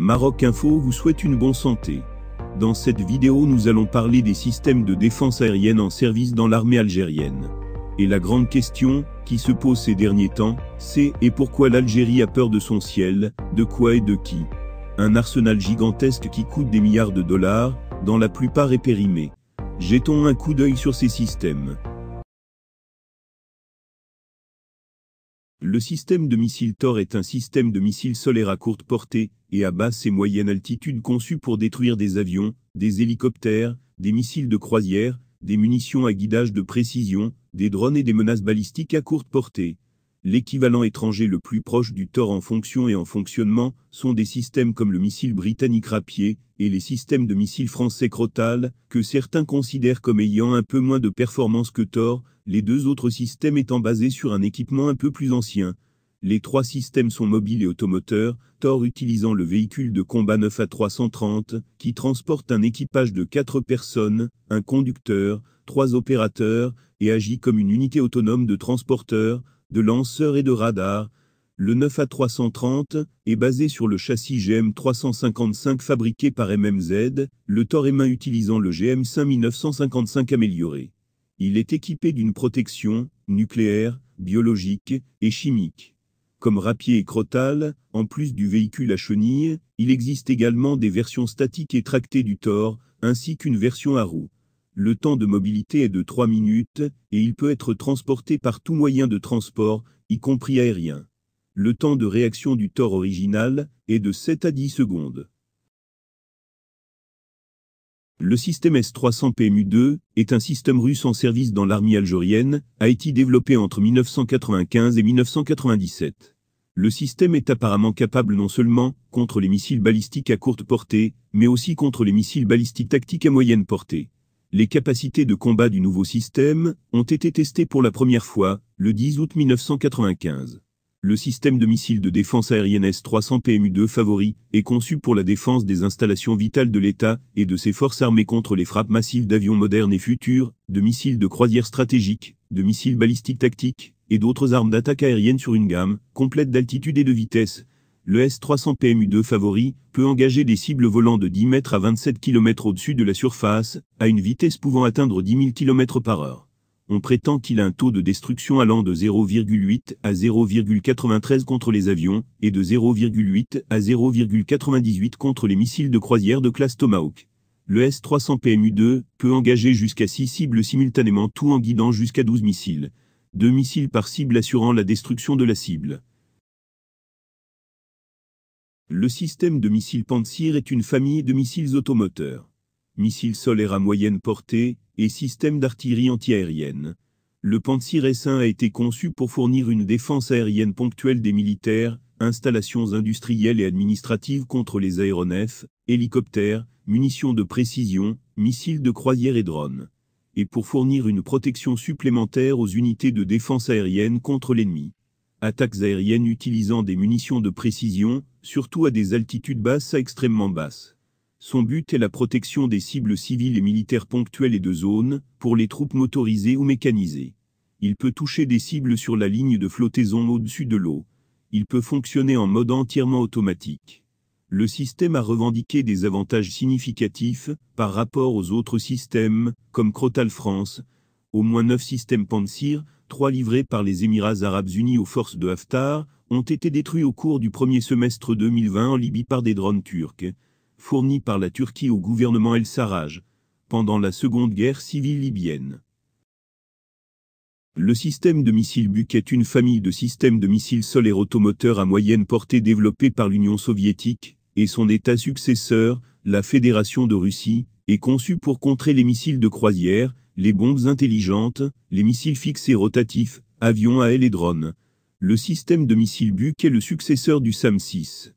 Maroc Info vous souhaite une bonne santé. Dans cette vidéo, nous allons parler des systèmes de défense aérienne en service dans l'armée algérienne. Et la grande question qui se pose ces derniers temps, c'est et pourquoi l'Algérie a peur de son ciel, de quoi et de qui? Un arsenal gigantesque qui coûte des milliards de dollars, dont la plupart est périmé. Jetons un coup d'œil sur ces systèmes. Le système de missiles Thor est un système de missiles solaires à courte portée et à basse et moyenne altitude conçu pour détruire des avions, des hélicoptères, des missiles de croisière, des munitions à guidage de précision, des drones et des menaces balistiques à courte portée. L'équivalent étranger le plus proche du Thor en fonction et en fonctionnement sont des systèmes comme le missile britannique Rapier et les systèmes de missiles français Crotale, que certains considèrent comme ayant un peu moins de performance que Thor, les deux autres systèmes étant basés sur un équipement un peu plus ancien. Les trois systèmes sont mobiles et automoteurs, Thor utilisant le véhicule de combat 9A330, qui transporte un équipage de 4 personnes, un conducteur, 3 opérateurs, et agit comme une unité autonome de transporteurs, de lanceurs et de radars. Le 9A330 est basé sur le châssis GM355 fabriqué par MMZ, le Thor M1 utilisant le GM5955 amélioré. Il est équipé d'une protection nucléaire, biologique et chimique. Comme Rapier et Crotale, en plus du véhicule à chenilles, il existe également des versions statiques et tractées du Thor, ainsi qu'une version à roues. Le temps de mobilité est de 3 minutes, et il peut être transporté par tout moyen de transport, y compris aérien. Le temps de réaction du Thor original est de 7 à 10 secondes. Le système S-300 PMU-2 est un système russe en service dans l'armée algérienne, a été développé entre 1995 et 1997. Le système est apparemment capable non seulement contre les missiles balistiques à courte portée, mais aussi contre les missiles balistiques tactiques à moyenne portée. Les capacités de combat du nouveau système ont été testées pour la première fois, le 10 août 1995. Le système de missiles de défense aérienne S-300 PMU-2 favori est conçu pour la défense des installations vitales de l'État et de ses forces armées contre les frappes massives d'avions modernes et futurs, de missiles de croisière stratégiques, de missiles balistiques tactiques, et d'autres armes d'attaque aérienne sur une gamme complète d'altitude et de vitesse. Le S-300 PMU-2 favori peut engager des cibles volant de 10 mètres à 27 km au-dessus de la surface, à une vitesse pouvant atteindre 10 000 km/h. On prétend qu'il a un taux de destruction allant de 0,8 à 0,93 contre les avions, et de 0,8 à 0,98 contre les missiles de croisière de classe Tomahawk. Le S-300 PMU-2 peut engager jusqu'à 6 cibles simultanément, tout en guidant jusqu'à 12 missiles. 2 missiles par cible assurant la destruction de la cible. Le système de missiles Pantsir est une famille de missiles automoteurs. Missiles solaires à moyenne portée et système d'artillerie antiaérienne. Le Pantsir S1 a été conçu pour fournir une défense aérienne ponctuelle des militaires, installations industrielles et administratives contre les aéronefs, hélicoptères, munitions de précision, missiles de croisière et drones. Et pour fournir une protection supplémentaire aux unités de défense aérienne contre l'ennemi. Attaques aériennes utilisant des munitions de précision, surtout à des altitudes basses à extrêmement basses. Son but est la protection des cibles civiles et militaires ponctuelles et de zones, pour les troupes motorisées ou mécanisées. Il peut toucher des cibles sur la ligne de flottaison au-dessus de l'eau. Il peut fonctionner en mode entièrement automatique. Le système a revendiqué des avantages significatifs par rapport aux autres systèmes, comme Crotale France. Au moins 9 systèmes Pantsir, 3 livrés par les Émirats arabes unis aux forces de Haftar, ont été détruits au cours du premier semestre 2020 en Libye par des drones turcs, fournis par la Turquie au gouvernement El-Sarraj, pendant la seconde guerre civile libyenne. Le système de missiles Buk est une famille de systèmes de missiles solaires automoteurs à moyenne portée développés par l'Union soviétique, et son État successeur, la Fédération de Russie, est conçu pour contrer les missiles de croisière, les bombes intelligentes, les missiles fixes et rotatifs, avions à aile et drones. Le système de missiles Buk est le successeur du SAM-6.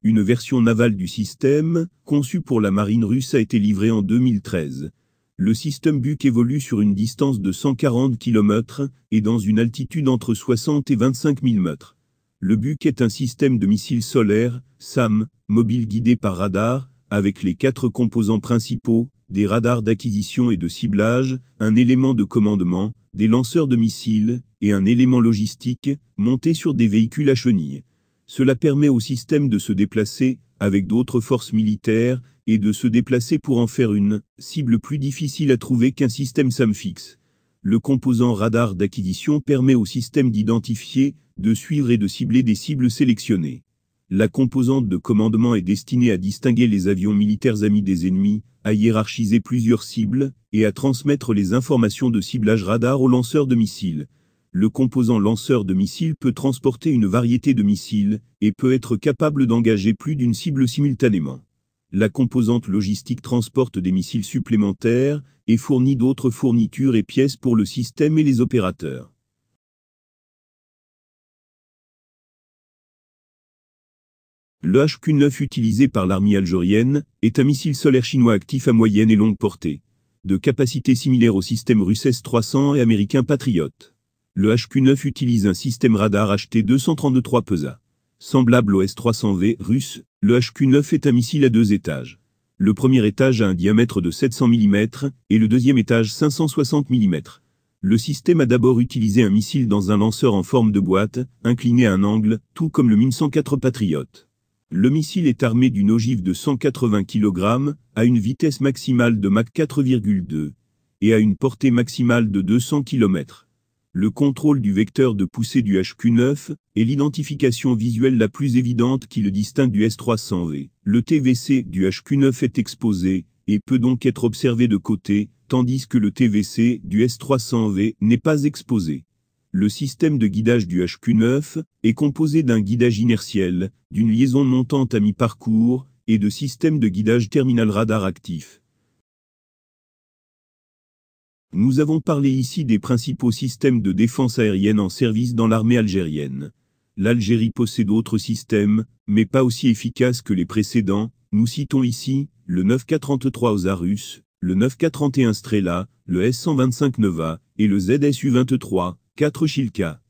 Une version navale du système, conçue pour la marine russe, a été livrée en 2013. Le système Buk évolue sur une distance de 140 km et dans une altitude entre 60 et 25 000 mètres. Le Buk est un système de missiles solaires, SAM, mobile guidé par radar, avec les 4 composants principaux, des radars d'acquisition et de ciblage, un élément de commandement, des lanceurs de missiles, et un élément logistique, monté sur des véhicules à chenilles. Cela permet au système de se déplacer avec d'autres forces militaires, et de se déplacer pour en faire une cible plus difficile à trouver qu'un système SAM fixe. Le composant radar d'acquisition permet au système d'identifier, de suivre et de cibler des cibles sélectionnées. La composante de commandement est destinée à distinguer les avions militaires amis des ennemis, à hiérarchiser plusieurs cibles, et à transmettre les informations de ciblage radar au lanceur de missiles. Le composant lanceur de missiles peut transporter une variété de missiles, et peut être capable d'engager plus d'une cible simultanément. La composante logistique transporte des missiles supplémentaires, et fournit d'autres fournitures et pièces pour le système et les opérateurs. Le HQ-9 utilisé par l'armée algérienne est un missile solaire chinois actif à moyenne et longue portée, de capacité similaire au système russe S-300 et américain Patriot. Le HQ-9 utilise un système radar HT-233 PESA. Semblable au S-300V russe, le HQ-9 est un missile à 2 étages. Le premier étage a un diamètre de 700 mm et le deuxième étage 560 mm. Le système a d'abord utilisé un missile dans un lanceur en forme de boîte, incliné à un angle, tout comme le Min-104 Patriot. Le missile est armé d'une ogive de 180 kg, à une vitesse maximale de Mach 4,2, et à une portée maximale de 200 km. Le contrôle du vecteur de poussée du HQ-9 est l'identification visuelle la plus évidente qui le distingue du S-300V. Le TVC du HQ-9 est exposé, et peut donc être observé de côté, tandis que le TVC du S-300V n'est pas exposé. Le système de guidage du HQ-9 est composé d'un guidage inertiel, d'une liaison montante à mi-parcours, et de systèmes de guidage terminal radar actif. Nous avons parlé ici des principaux systèmes de défense aérienne en service dans l'armée algérienne. L'Algérie possède d'autres systèmes, mais pas aussi efficaces que les précédents. Nous citons ici le 9K-33 Osarus, le 9K-31 Strela, le S-125 Nova et le ZSU-23, 4 Shilka.